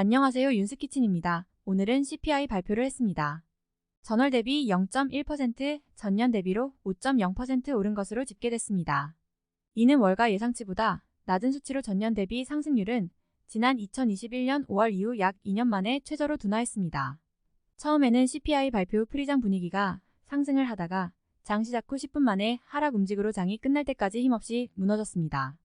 안녕하세요. 윤스키친입니다. 오늘은 CPI 발표를 했습니다. 전월 대비 0.1%, 전년 대비로 5.0% 오른 것으로 집계됐습니다. 이는 월가 예상치보다 낮은 수치로 전년 대비 상승률은 지난 2021년 5월 이후 약 2년 만에 최저로 둔화했습니다. 처음에는 CPI 발표 후 프리장 분위기가 상승을 하다가 장 시작 후 10분 만에 하락 움직으로 장이 끝날 때까지 힘없이 무너졌습니다.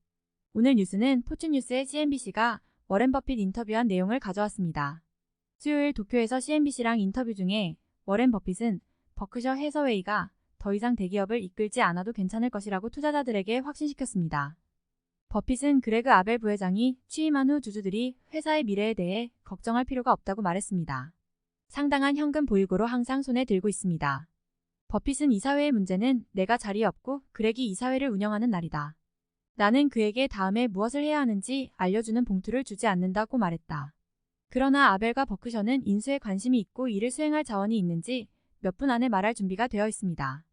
오늘 뉴스는 포춘뉴스의 CNBC가 워렌 버핏 인터뷰한 내용을 가져왔습니다. 수요일 도쿄에서 CNBC랑 인터뷰 중에 워렌 버핏은 버크셔 해서웨이가 더 이상 대기업을 이끌지 않아도 괜찮을 것이라고 투자자들에게 확신시켰습니다. 버핏은 그레그 아벨 부회장이 취임한 후 주주들이 회사의 미래에 대해 걱정할 필요가 없다고 말했습니다. 상당한 현금 보유고로 항상 손에 들고 있습니다. 버핏은 이사회의 문제는 내가 자리에 없고 그렉이 이사회를 운영하는 날이다. 나는 그에게 다음에 무엇을 해야 하는지 알려주는 봉투를 주지 않는다고 말했다. 그러나 아벨과 버크셔는 인수에 관심이 있고 이를 수행할 자원이 있는지 몇 분 안에 말할 준비가 되어 있습니다.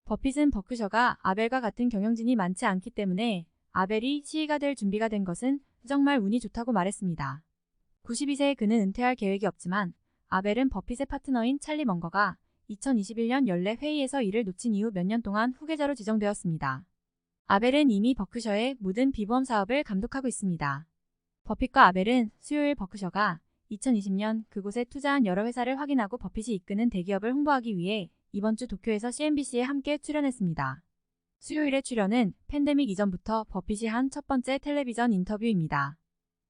버핏은 버크셔가 아벨과 같은 경영진이 많지 않기 때문에 아벨이 시의가 될 준비가 된 것은 정말 운이 좋다고 말했습니다. 92세에 그는 은퇴할 계획이 없지만 아벨은 버핏의 파트너인 찰리 먼거가 2021년 연례 회의에서 이를 놓친 이후 몇 년 동안 후계자로 지정되었습니다. 아벨은 이미 버크셔의 모든 비보험 사업을 감독하고 있습니다. 버핏과 아벨은 수요일 버크셔가 2020년 그곳에 투자한 여러 회사를 확인하고 버핏이 이끄는 대기업을 홍보하기 위해 이번 주 도쿄에서 CNBC에 함께 출연했습니다. 수요일의 출연은 팬데믹 이전부터 버핏이 한 첫 번째 텔레비전 인터뷰입니다.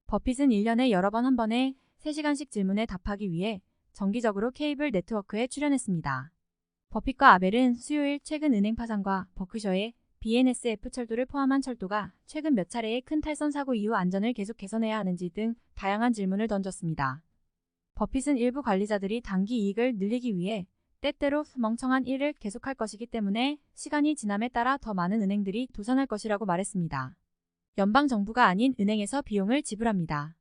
버핏은 1년에 여러 번 한 번에 3시간씩 질문에 답하기 위해 정기적으로 케이블 네트워크에 출연했습니다. 버핏과 아벨은 수요일 최근 은행 파산과 버크셔의 BNSF 철도를 포함한 철도가 최근 몇 차례의 큰 탈선 사고 이후 안전을 계속 개선해야 하는지 등 다양한 질문을 던졌습니다. 버핏은 일부 관리자들이 단기 이익을 늘리기 위해 때때로 멍청한 일을 계속할 것이기 때문에 시간이 지남에 따라 더 많은 은행들이 도산할 것이라고 말했습니다. 연방정부가 아닌 은행에서 비용을 지불합니다.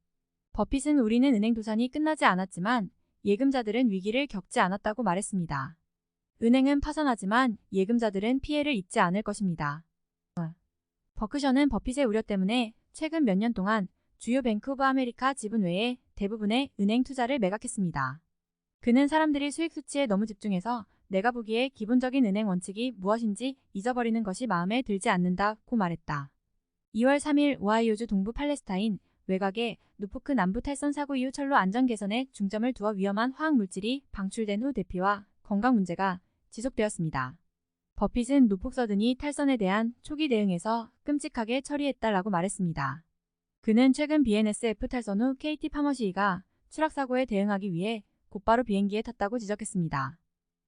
버핏은 우리는 은행 도산이 끝나지 않았지만 예금자들은 위기를 겪지 않았다고 말했습니다. 은행은 파산하지만 예금자들은 피해를 입지 않을 것입니다. 버크셔는 버핏의 우려 때문에 최근 몇 년 동안 주요 뱅크 오브 아메리카 지분 외에 대부분의 은행 투자를 매각했습니다. 그는 사람들이 수익 수치에 너무 집중해서 내가 보기에 기본적인 은행 원칙이 무엇인지 잊어버리는 것이 마음에 들지 않는다고 말했다. 2월 3일 오하이오주 동부 팔레스타인 외곽의 노포크 남부 탈선 사고 이후 철로 안전 개선에 중점을 두어 위험한 화학물질이 방출된 후 대피와 건강 문제가 지속되었습니다. 버핏은 노폭 서든이 탈선에 대한 초기 대응에서 끔찍하게 처리했다라고 말했습니다. 그는 최근 BNSF 탈선 후 KT 파머시가 추락사고에 대응하기 위해 곧바로 비행기에 탔다고 지적했습니다.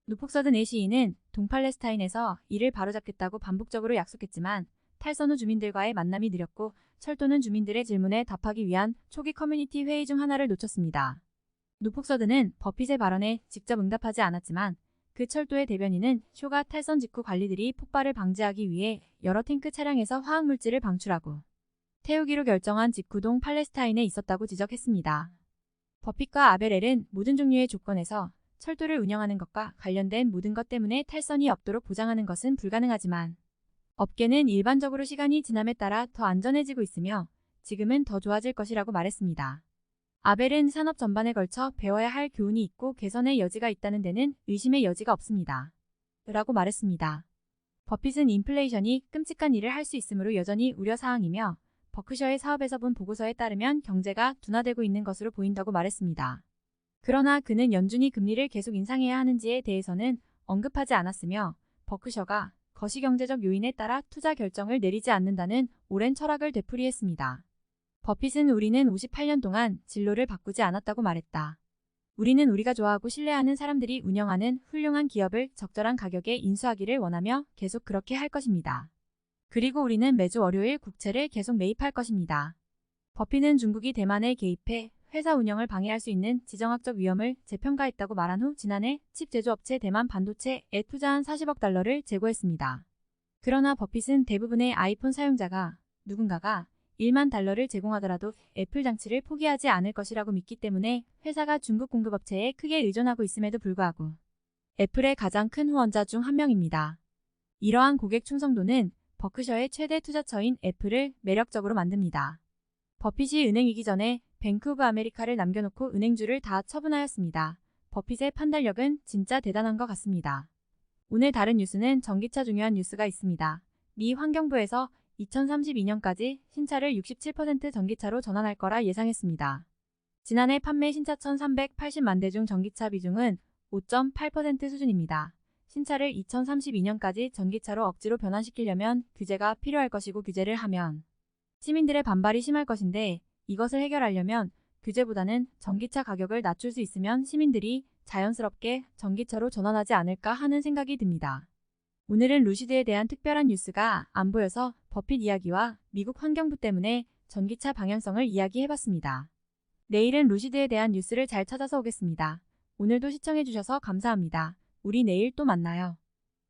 노폭 서든 A시인은 동팔레스타인에서 이를 바로잡겠다고 반복적으로 약속했지만 탈선 후 주민들과의 만남이 느렸고 철도는 주민들의 질문에 답하기 위한 초기 커뮤니티 회의 중 하나를 놓쳤습니다. 노폭 서든은 버핏의 발언에 직접 응답하지 않았지만 그 철도의 대변인은 쇼가 탈선 직후 관리들이 폭발을 방지하기 위해 여러 탱크 차량에서 화학물질을 방출하고 태우기로 결정한 직후 동 팔레스타인에 있었다고 지적했습니다. 버핏과 아벨은 모든 종류의 조건에서 철도를 운영하는 것과 관련된 모든 것 때문에 탈선이 없도록 보장하는 것은 불가능하지만 업계는 일반적으로 시간이 지남에 따라 더 안전해지고 있으며 지금은 더 좋아질 것이라고 말했습니다. 아벨은 산업 전반에 걸쳐 배워야 할 교훈이 있고 개선의 여지가 있다는 데는 의심의 여지가 없습니다. 라고 말했습니다. 버핏은 인플레이션이 끔찍한 일을 할 수 있으므로 여전히 우려사항이며 버크셔의 사업에서 본 보고서에 따르면 경제가 둔화되고 있는 것으로 보인다고 말했습니다. 그러나 그는 연준이 금리를 계속 인상해야 하는지에 대해서는 언급하지 않았으며 버크셔가 거시경제적 요인에 따라 투자 결정을 내리지 않는다는 오랜 철학을 되풀이했습니다. 버핏은 우리는 58년 동안 진로를 바꾸지 않았다고 말했다. 우리는 우리가 좋아하고 신뢰하는 사람들이 운영하는 훌륭한 기업을 적절한 가격에 인수하기를 원하며 계속 그렇게 할 것입니다. 그리고 우리는 매주 월요일 국채를 계속 매입할 것입니다. 버핏은 중국이 대만에 개입해 회사 운영을 방해할 수 있는 지정학적 위험을 재평가했다고 말한 후 지난해 칩 제조업체 대만 반도체에 투자한 40억 달러를 제고했습니다. 그러나 버핏은 대부분의 아이폰 사용자가 누군가가 1만 달러를 제공하더라도 애플 장치를 포기하지 않을 것이라고 믿기 때문에 회사가 중국 공급업체에 크게 의존하고 있음에도 불구하고 애플의 가장 큰 후원자 중 한 명입니다. 이러한 고객 충성도는 버크셔의 최대 투자처인 애플을 매력적으로 만듭니다. 버핏이 은행 위기 전에 뱅크 오브 아메리카를 남겨놓고 은행주를 다 처분하였습니다. 버핏의 판단력은 진짜 대단한 것 같습니다. 오늘 다른 뉴스는 전기차 중요한 뉴스가 있습니다. 미 환경부에서 2032년까지 신차를 67% 전기차로 전환할 거라 예상했습니다. 지난해 판매 신차 1380만 대 중 전기차 비중은 5.8% 수준입니다. 신차를 2032년까지 전기차로 억지로 변환시키려면 규제가 필요할 것이고 규제를 하면 시민들의 반발이 심할 것인데 이것을 해결하려면 규제보다는 전기차 가격을 낮출 수 있으면 시민들이 자연스럽게 전기차로 전환하지 않을까 하는 생각이 듭니다. 오늘은 루시드에 대한 특별한 뉴스가 안 보여서 버핏 이야기와 미국 환경부 때문에 전기차 방향성을 이야기해봤습니다. 내일은 루시드에 대한 뉴스를 잘 찾아서 오겠습니다. 오늘도 시청해주셔서 감사합니다. 우리 내일 또 만나요.